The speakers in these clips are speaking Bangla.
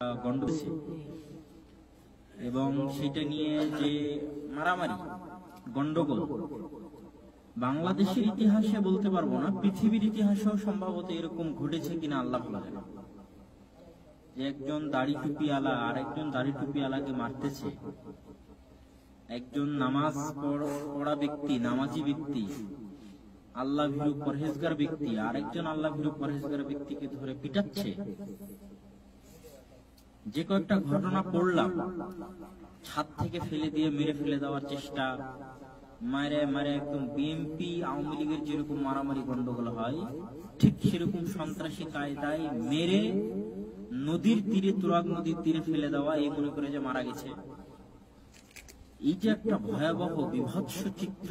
গন্ডগোল এবং সেটা নিয়ে যে মারামারি গন্ডগোল বাংলাদেশের ইতিহাসে বলতে পারবো না, পৃথিবীর ইতিহাসেও সম্ভবত এরকম ঘটেছে কিনা আল্লাহ ভালো জানে। যে একজন দাড়ি টুপিওয়ালা আর একজন দাড়ি টুপিওয়ালাকে মারতেছে, একজন নামাজ পড়া ব্যক্তি, নামাজি ব্যক্তি, আল্লাহ ভীরু পরহেজগার ব্যক্তি আর একজন আল্লাহ ভীরু পরহেজগার ব্যক্তিকে ধরে পিটাচ্ছে। যে কয়েকটা ঘটনা পড়লাম, ছাদ থেকে ফেলে দিয়ে মেরে ফেলে দেওয়ার চেষ্টা, মারে মারে একদম বিএনপি আওয়ামী লীগের যেরকম মারামারি গন্ডগোল হয় ঠিক সেরকম সন্ত্রাসী কায়দায় মেরে নদীর তীরে, তুরাগ নদীর তীরে ফেলে দেওয়া, এই মনে করে যে মারা গেছে। এই যে একটা ভয়াবহ বিভৎস চিত্র,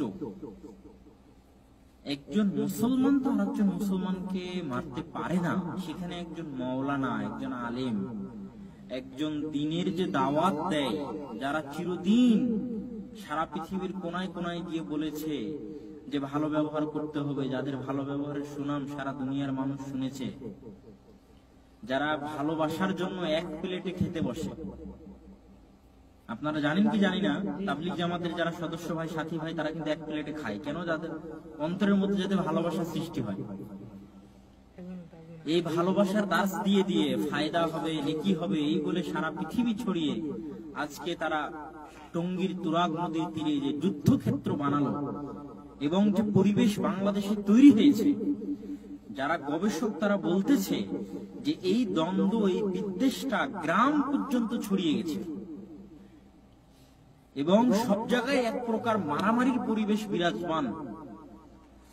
একজন মুসলমান তো আর একজন মুসলমানকে মারতে পারে না। সেখানে একজন মাওলানা, একজন আলেম, একজন দিনের যে দাওয়াত দেয়, যারা চিরদিন সারা পৃথিবীর কোনায় কোনায় গিয়ে বলেছে যে ভালো ব্যবহার করতে হবে, যাদের ভালো ব্যবহারের সুনাম সারা দুনিয়ার মানুষ শুনেছে, যারা ভালোবাসার জন্য এক প্লেটে খেতে বসে। আপনারা জানেন কি জানি না, তাবলীগ জামাতের যারা সদস্য ভাই, সাথী ভাই, তারা কিন্তু এক প্লেটে খায়। কেন? যাদের অন্তরের মধ্যে যাতে ভালোবাসার সৃষ্টি হয়। এই ভালোবাসার দাস দিয়ে দিয়ে ফায়দা হবে, নেকি হবে, এই বলে সারা পৃথিবী ছড়িয়ে আজকে তারা টঙ্গীর তুরাগ নদীর তীরে যে যুদ্ধক্ষেত্র বানালো এবং যে পরিবেশ বাংলাদেশে তৈরি হয়েছে, যারা গবেষক তারা বলতেছে যে এই দ্বন্দ্ব, এই বিদ্বেষটা গ্রাম পর্যন্ত ছড়িয়ে গেছে এবং সব জায়গায় এক প্রকার মারামারির পরিবেশ বিরাজমান।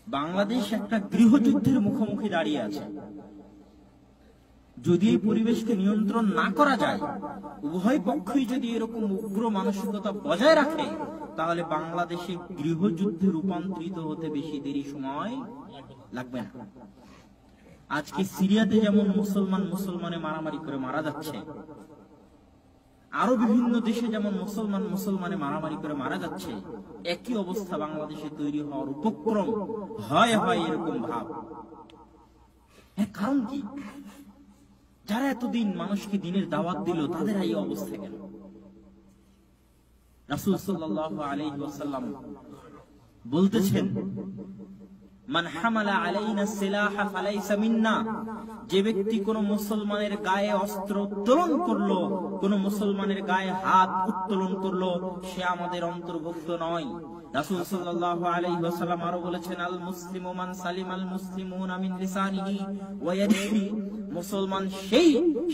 বাংলাদেশ একটা গৃহযুদ্ধের মুখোমুখি দাঁড়িয়ে আছে। যদি এই পরিবেশকে নিয়ন্ত্রণ না করা যায়, উভয় পক্ষই যদি এরকম উগ্র মানসিকতা বজায় রাখে, তাহলে বাংলাদেশে গৃহযুদ্ধে রূপান্তরিত হতে বেশি দেরি সময় লাগবে না। আজকে সিরিয়াতে যেমন মুসলমানে মারামারি করে মারা যাচ্ছে, আরো বিভিন্ন দেশে যেমন মুসলমানে মারামারি করে মারা যাচ্ছে, একই অবস্থা বাংলাদেশে তৈরি হওয়ার উপক্রম হয় এরকম ভাব। এর কারণ কি? যারা এতদিন মানুষকে দিনের দাওয়াত দিল, তাদের এই অবস্থা কেন? রাসূল সাল্লাল্লাহু আলাইহি ওয়াসাল্লাম বলতেছেন, মান হামালা আলাইনা সিলাহা ফালাইসা মিন্না, যে ব্যক্তি কোন মুসলমানের গায়ে অস্ত্র উত্তোলন করলো, কোন মুসলমানের গায়ে হাত উত্তোলন করলো, সে আমাদের অন্তর্ভুক্ত নয়। রাসূল সাল্লাল্লাহু আলাইহি ওয়াসাল্লাম আরো বলেছেন, আল মুসলিমু মান সালিমাল মুসলিমুনা মিন লিসানিহি ওয়া ইয়াদিহি, মুসলমান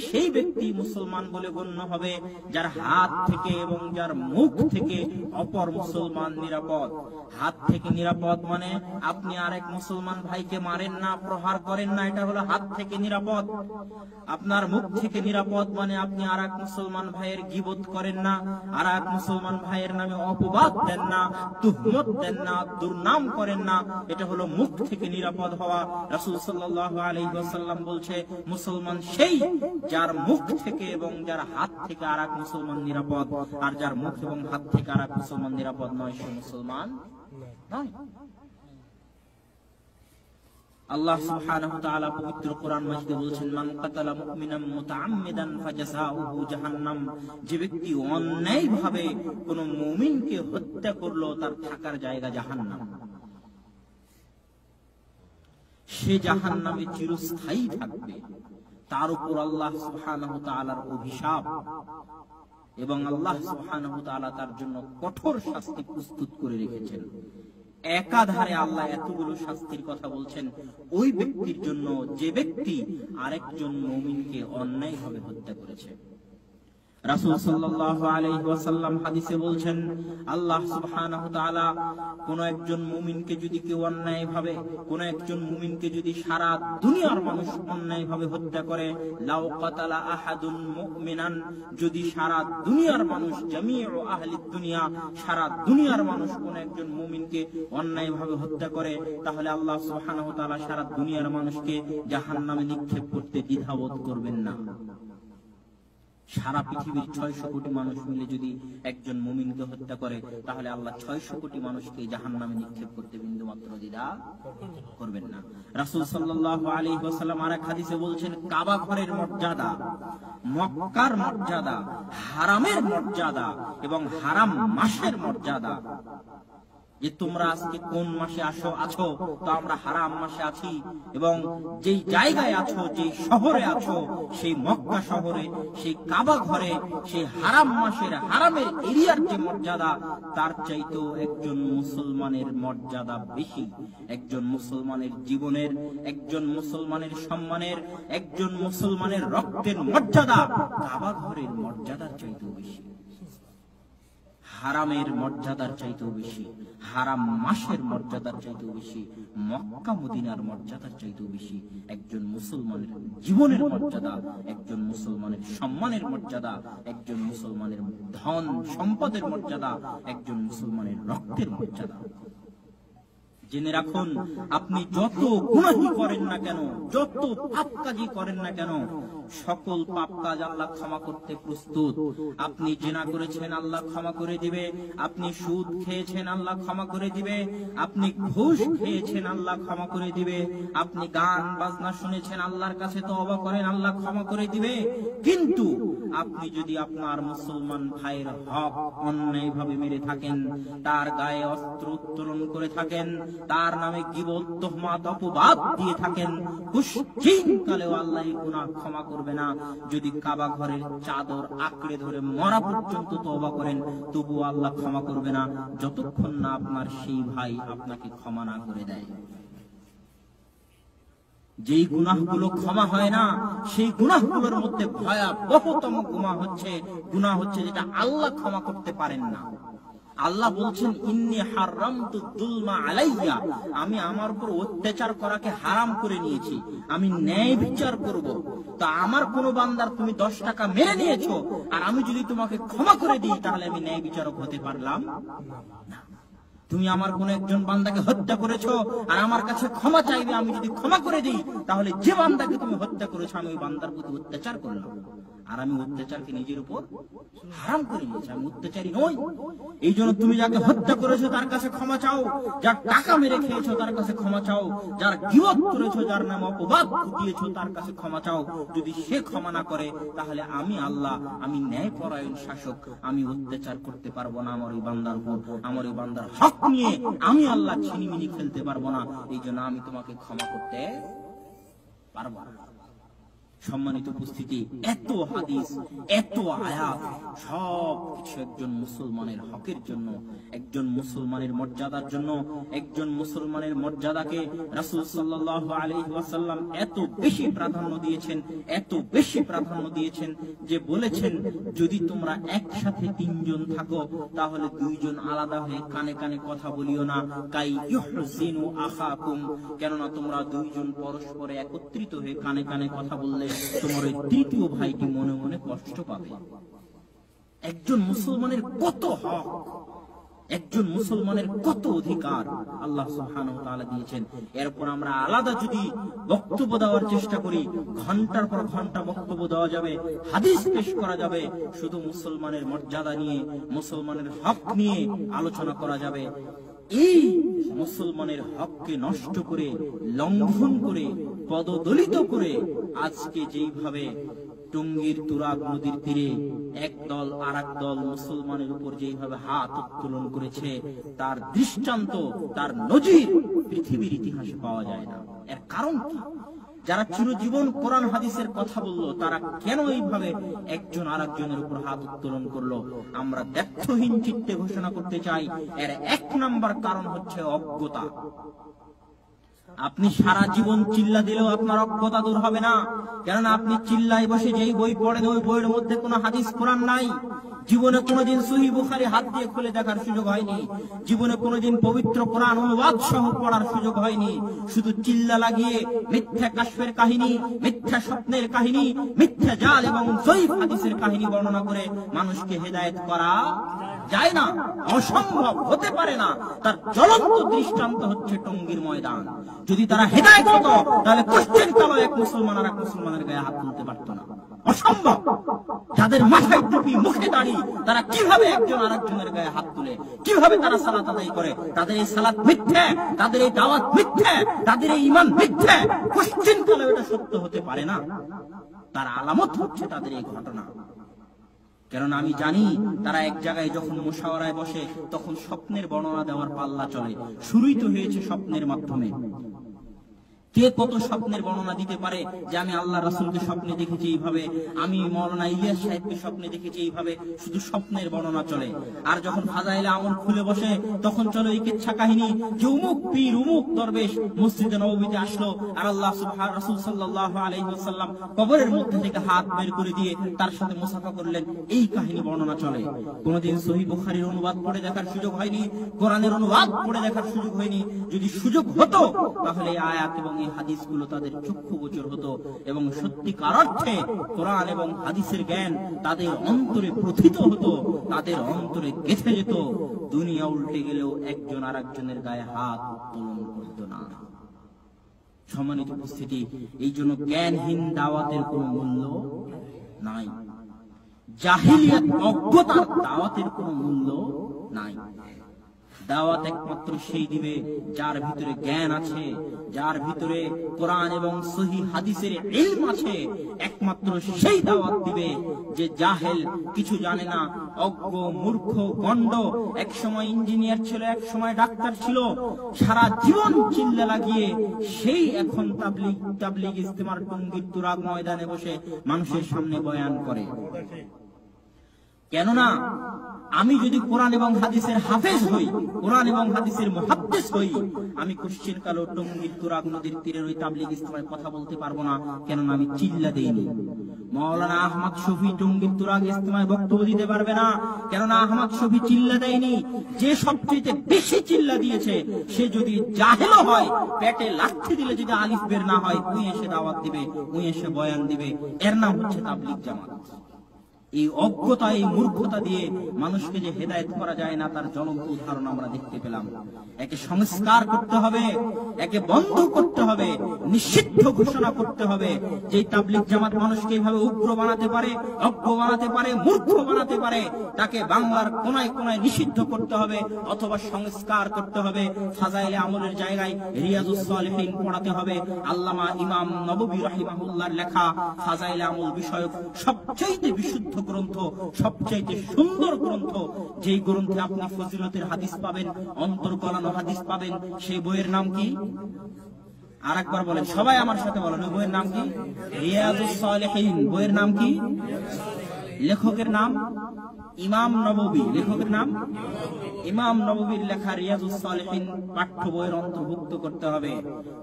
সেই ব্যক্তি মুসলমান বলে গণ্য হবে যার হাত থেকে এবং যার মুখ থেকে অপর মুসলমান নিরাপদ। হাত থেকে নিরাপদ মানে আপনি আরেক মুসলমান ভাইকে মারেন না, প্রহার করেন না, এটা হলো হাত থেকে নিরাপদ। আপনার মুখ থেকে নিরাপদ মানে আপনি আরেক মুসলমান ভাইয়ের গীবত করেন না, আরেক মুসলমান ভাইয়ের নামে অপবাদ দেন না, তুহমত দেন না, দুর্নাম করেন না, এটা হলো মুখ থেকে নিরাপদ হওয়া। রাসূল সাল্লাল্লাহু আলাইহি ওয়াসাল্লাম বলছে, মুসলমান সেই যার মুখ থেকে এবং যার হাত থেকে আরেক মুসলমান নিরাপদ, আর যার মুখ এবং হাত থেকে আরেক মুসলমান নিরাপদ নয়, সে মুসলমান নয়। আল্লাহ সুবহানাহু ওয়া তাআলা পবিত্র কোরআন মাজিদে বলছেন, মান কাতালা মুমিনান মুতাআম্মিদান ফাজাযাউহু জাহান্নাম, যে ব্যক্তি অন্যায়ভাবে কোন মুমিনকে হত্যা করলো, তার থাকার জায়গা জাহান্নাম। সে জাহান্নামে চিরস্থায়ী থাকবে। তার উপর আল্লাহ সুবহানাহু ওয়া তাআলার অভিশাপ এবং আল্লাহ সুবহানাহু ওয়া তাআলা তার জন্য কঠোর শাস্তি প্রস্তুত করে রেখেছেন। একাধারে আল্লাহ এতগুলো শাস্তির কথা বলছেন ওই ব্যক্তির জন্য যে ব্যক্তি আরেকজন মুমিনকে অন্যায়ভাবে হত্যা করেছে। রাসূল সাল্লাল্লাহু আলাইহি ওয়াসাল্লাম হাদিসে বলছেন, আল্লাহ সুবহানাহু ওয়া তাআলা কোন একজন মুমিনকে যদি কেউ অন্যায়ভাবে, কোন একজন মুমিনকে যদি সারা দুনিয়ার মানুষ অন্যায়ভাবে হত্যা করে, লাউ কাতালা আহাদুন মুমিনান, যদি সারা দুনিয়ার মানুষ, জামিউ আহলিদ দুনিয়া, সারা দুনিয়ার মানুষ কোন একজন মুমিনকে অন্যায়ভাবে হত্যা করে, তাহলে আল্লাহ সুবহানাহু ওয়া তাআলা সারা দুনিয়ার মানুষকে জাহান্নামে নিক্ষেপ করতে দ্বিধাবোধ করবেন না। সারা পৃথিবীর 600 কোটি মানুষ মিলে যদি একজন মুমিনকে হত্যা করে, তাহলে আল্লাহ 600 কোটি মানুষকে জাহান্নামে নিক্ষেপ করতে বিন্দুমাত্র দ্বিধা করবেন না। রাসূল সাল্লাল্লাহু আলাইহি ওয়াসাল্লাম আরেক হাদিসে বলছেন, কাবা ঘরের মর্যাদা, মক্কার মর্যাদা, হারামের মর্যাদা এবং হারাম মাসের মর্যাদা, যে তোমরা আজকে কোন মাসে আছো, তো আমরা হারাম মাসে আছি, এবং যেই জায়গায় আছো, যেই শহরে আছো, সেই মক্কা শহরে, সেই কাবা ঘরে, সেই হারাম মাসের হারামের এরিয়ার যে মর্যাদা, তার চাইতেও একজন মুসলমানের মর্যাদা বেশি। একজন মুসলমানের জীবনের, একজন মুসলমানের সম্মানের, একজন মুসলমানের রক্তের মর্যাদা কাবা ঘরের মর্যাদার চাইতেও বেশি, হারামের মর্যাদার চাইতেও বেশি, হারাম মাসের মর্যাদার চাইতেও বেশি, মক্কা মদিনার মর্যাদার চাইতেও বেশি। একজন মুসলমানের জীবনের মর্যাদা, একজন মুসলমানের সম্মানের মর্যাদা, একজন মুসলমানের ধন সম্পদের মর্যাদা, একজন মুসলমানের রক্তের মর্যাদা। জেনে রাখুন, আপনি যত গুনাহি করেন না কেন, যত পাপ কাজই করেন না কেন, সকল পাপ কাজ আল্লাহ ক্ষমা করতে প্রস্তুত। আপনি জিনা করেছেন, আল্লাহ ক্ষমা করে দিবে। আপনি সুদ খেয়েছেন, আল্লাহ ক্ষমা করে দিবে। আপনি ঘুষ খেয়েছেন, আল্লাহ ক্ষমা করে দিবে। আপনি গান বাজনা শুনেছেন, আল্লাহর কাছে তওবা করেন, আল্লাহ ক্ষমা করে দিবে। কিন্তু আপনি যদি আপনার মুসলমান ভাইয়ের হক অন্যায়ভাবে মেরে থাকেন, তার গায়ে অস্ত্র উত্তোলন করে থাকেন, তার নামে গীবত, তুহমাত, অপবাদ দিয়ে থাকেন, কুশ্চিনকালেও আল্লাহ এই গুনাহ ক্ষমা করবে না। যদি কাবা ঘরের চাদর আঁকড়ে ধরে মরা পর্যন্ত তওবা করেন, তবুও আল্লাহ ক্ষমা করবে না, যতক্ষণ না আপনার সেই ভাই আপনাকে ক্ষমা না করে দেয়। যেই গুনাহগুলো ক্ষমা হয় না, সেই গুনাহগুলোর মধ্যে ভয়াবহতম গুনাহ হচ্ছে যেটা আল্লাহ ক্ষমা করতে পারেন না। আল্লাহ বলছেন, ইন্নী হারামতু যুলমা আলাইয়া, আমি আমার উপর অত্যাচার করাকে হারাম করে নিয়েছি, আমি ন্যায় বিচার করব। তা আমার কোন বান্দার তুমি 10 টাকা মেরে নিয়েছো, আর আমি যদি তোমাকে ক্ষমা করে দিই, তাহলে আমি ন্যায় বিচারক হতে পারলাম না। তুমি আমার কোন একজন বান্দাকে হত্যা করেছো, আর আমার কাছে ক্ষমা চাইবে, আমি যদি ক্ষমা করে দিই, তাহলে যে বান্দাকে তুমি হত্যা করেছো, আমি ওই বান্দার প্রতি অত্যাচার করলাম, আর আমি অত্যাচারকে নিজের উপর হারাম করে নিয়েছি, আমি অত্যাচারী নই। এই জন্য তুমি যাকে হত্যা করেছো তার কাছে ক্ষমা চাও, যার টাকা মেরে খেয়েছো তার কাছে ক্ষমা চাও, যার গীবত করেছো, যার নামে অপবাদ দিয়েছো তার কাছে ক্ষমা চাও। যদি সে ক্ষমা না করে, তাহলে আমি আল্লাহ, আমি ন্যায়পরায়ণ শাসক, আমি অত্যাচার করতে পারবো না আমার ওই বান্দার উপর, আমার ওই বান্দার হক নিয়ে আমি আল্লাহ ছিনিমিনি খেলতে পারবো না। এই জন্য আমি তোমাকে ক্ষমা করতে পারবো না। সম্মানিত উপস্থিতি, এত হাদিস, এত আয়াত, সব কিছু একজন মুসলমানের হকের জন্য, একজন মুসলমানের মর্যাদার জন্য। একজন মুসলমানের মর্যাদাকে রাসূল সাল্লাল্লাহু আলাইহি ওয়াসাল্লাম এত বেশি প্রাধান্য দিয়েছেন, এত বেশি প্রাধান্য দিয়েছেন যে বলেছেন, যদি তোমরা একসাথে 3 জন থাকো, তাহলে 2 জন আলাদা হয়ে কানে কানে কথা বলিও না, কাই ইউহসিনু আখাকুম, কেননা তোমরা 2 জন পরস্পরে একত্রিত হয়ে কানে কানে কথা বললে তোমার ওই তৃতীয় ভাইটি মনে মনে কষ্ট পাবে। একজন মুসলমানের কত হক, একজন মুসলমানের কত অধিকার আল্লাহ সুবহানাহু ওয়া তাআলা দিয়েছেন। এরপর আমরা আলাদা যদি বক্তব্য দেওয়ার চেষ্টা করি, ঘন্টার পর ঘন্টা বক্তব্য দেওয়া যাবে, হাদিস পেশ করা যাবে, শুধু মুসলমানের মর্যাদা নিয়ে, মুসলমানের হক নিয়ে আলোচনা করা যাবে। এই মুসলমানের হককে নষ্ট করে, লঙ্ঘন করে, পদদলিত করে আজকে যেইভাবে টঙ্গীর তুরাগ নদীর তীরে এক দল আর এক দল মুসলমানের উপর যেইভাবে হাত উত্তোলন করেছে, তার দৃষ্টান্ত, তার নজির পৃথিবীর ইতিহাসে পাওয়া যায় না। এর কারণ কি? যারা চিরজীবন কোরআন হাদিসের কথা বলল, তারা কেন এইভাবে একজন আর একজনের উপর হাত উত্তোলন করলো? আমরা দ্ব্যর্থহীন চিত্তে ঘোষণা করতে চাই, এর 1 নম্বর কারণ হচ্ছে অজ্ঞতা। আপনি সারা জীবন চিল্লা দিলেও আপনার অজ্ঞতা দূর হবে না, কেননা আপনি চিল্লায় বসে যেই বই পড়েন, ওই বইয়ের মধ্যে কোনো হাদিস কোরআন নাই। জীবনে কোনোদিন সহিহ বুখারী হাত দিয়ে খুলে দেখার সুযোগ হয়নি, জীবনে কোনোদিন পবিত্র কোরআন অনুবাদ সহ পড়ার সুযোগ হয়নি। শুধু চিল্লা লাগিয়ে মিথ্যা কাশফের কাহিনী, মিথ্যা স্বপ্নের কাহিনী, মিথ্যা জাল এবং জয়ীফ হাদিসের কাহিনী বর্ণনা করে মানুষকে হেদায়েত করা যায় না, অসম্ভব, হতে পারে না। তার জ্বলন্ত দৃষ্টান্ত হচ্ছে টঙ্গীর ময়দান। যদি তারা হেদায়েত হতো, তাহলে কোশ্চেন কালো এক মুসলমান আর এক মুসলমানের গায়ে হাত তুলতে পারতো না, অসম্ভব। যাদের মাথায় টুপি মুখে দাড়ি, তারা কিভাবে একজন আরেকজনের গায়ে হাত তুলে, কিভাবে তারা সালাত আদায় করে? তাদের এই সালাত মিথ্যা, তাদের এই দাওয়াত মিথ্যা, তাদের এই ঈমান মিথ্যা। কোশ্চিন কালে এটা সত্য হতে পারে না। তার আলামত হচ্ছে তাদের এই ঘটনা। কারণ আমি জানি তারা এক জায়গায় যখন মুশাওয়ারায় বসে তখন স্বপ্নের বর্ণনা দেওয়ার পাল্লা চলে। শুরুই তো হয়েছে স্বপ্নের মাধ্যমে। কে কত স্বপ্নের বর্ণনা দিতে পারে যে আমি আল্লাহ রাসূলকে স্বপ্নে দেখেছি এইভাবে, আমি মাওলানা ইলিয়াস সাহেবকে স্বপ্নে দেখেছি এইভাবে, শুধু স্বপ্নের বর্ণনা চলে। আর যখন ফাজাইলে আমল খুলে বসে তখন চলে এই কিচ্ছা কাহিনী যে উমুক পীর উমুক দরবেশ মসজিদে নববীতে আসলো আর আল্লাহ সুবহান রাসূল সাল্লাল্লাহু আলাইহি ওয়াসাল্লাম কবরের মধ্যে থেকে হাত বের করে দিয়ে তার সাথে মুসাফা করলেন, এই কাহিনী বর্ণনা চলে। কোনদিন সহিহ বুখারীর অনুবাদ পড়ে দেখার সুযোগ হয়নি, কোরআনের অনুবাদ পড়ে দেখার সুযোগ হয়নি। যদি সুযোগ হতো তাহলে এই আয়াত এবং এই হাদিসগুলো তাদের চক্ষু গোচর হতো এবং সত্যিকার অর্থে কোরআন এবং হাদিসের জ্ঞান তাদের অন্তরে প্রথিত হতো, তাদের অন্তরে গেঁথে যেত। দুনিয়া উল্টে গেলেও একজন আর একজনের গায়ে হাত উত্তোলন করতো না। সম্মানিত উপস্থিতি, এই জন্য জ্ঞানহীন দাওয়াতের কোনো মূল্য নাই, জাহিলিয়াত অজ্ঞতার দাওয়াতের কোনো মূল্য নাই। দাওয়াত একমাত্র সেই দিবে যার ভিতরে জ্ঞান আছে, যার ভিতরে কোরআন এবং সহিহ হাদিসের ইলম আছে। একমাত্র সেই দাওয়াত দিবে যে জাহেল, কিছু জানে না, অজ্ঞ, মূর্খ, গণ্ড, এক সময় ইঞ্জিনিয়ার ছিল, এক সময় ডাক্তার ছিল, সারা জীবন চিল্লা লাগিয়ে সেই এখন তাবলীগ ইজতেমার টঙ্গীর তুরাগ ময়দানে বসে মানুষের সামনে বয়ান করে। কেননা আমি যদি কোরআন এবং হাদিসের হাফেজ হই, কোরআন এবং হাদিসের মুহাদ্দিস হই, আমি কোশ্চিন কালো টঙ্গীর তুরাগ নদীর তীরের ওই তাবলীগ ইজতেমায় কথা বলতে পারবো না। কেননা আমি চিল্লা দেইনি। মাওলানা আহমদ শফি টঙ্গীর তুরাগ ইজতেমায় বক্তব্য দিতে পারবে না, কেননা আহমদ শফি চিল্লা দেয়নি। যে সবচেয়ে বেশি চিল্লা দিয়েছে সে যদি জাহেলও হয়, পেটে লাঠি দিলে যদি আলিফ বের না হয়, উনি এসে দাওয়াত দিবে, উনি এসে বয়ান দিবে। এর নাম হচ্ছে তাবলীগ জামাত। এই অজ্ঞতা, এই মূর্খতা দিয়ে মানুষকে যে হেদায়েত করা যায় না তার জ্বলন্ত উদাহরণ আমরা দেখতে পেলাম। একে সংস্কার করতে হবে, একে বন্ধ করতে হবে, নিষিদ্ধ ঘোষণা করতে হবে। যে তাবলীগ জামাত মানুষকে এইভাবে উগ্র বানাতে পারে, অজ্ঞ বানাতে পারে, মূর্খ বানাতে পারে, তাকে বাংলার কোনায় কোনায় নিষিদ্ধ করতে হবে অথবা সংস্কার করতে হবে। ফাজাইলে আমলের জায়গায় রিয়াজুস সালিহিন পড়াতে হবে। আল্লামা ইমাম নববী রাহিমাহুল্লাহর লেখা ফাজাইলে আমল বিষয়ক সবচেয়ে বিশুদ্ধ গ্রন্থ, সবচাইতে সুন্দর গ্রন্থ, যেই গ্রন্থে আপনি ফজিলতের হাদিস পাবেন, অন্তর গলানো হাদিস পাবেন। সেই বইয়ের নাম কি? আরেকবার বলেন, সবাই আমার সাথে বলেন, ওই বইয়ের নাম কি? রিয়াজুস সালিহিন। বইয়ের নাম কি? লেখকের নাম ইমাম নববী। লেখকের নাম ইমাম নববীর লেখা রিয়াজুস সালিহিন পাঠ্য বইয়ের অন্তর্ভুক্ত করতে হবে।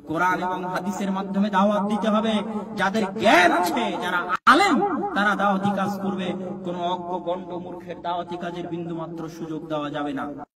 কোরআন এবং হাদিসের মাধ্যমে দাওয়াত দিতে হবে। যাদের জ্ঞান আছে, যারা আলেম, তারা দাওয়াতি কাজ করবে। কোন অজ্ঞ গণ্ড মূর্খের দাওয়াতি কাজের বিন্দুমাত্র সুযোগ দেওয়া যাবে না।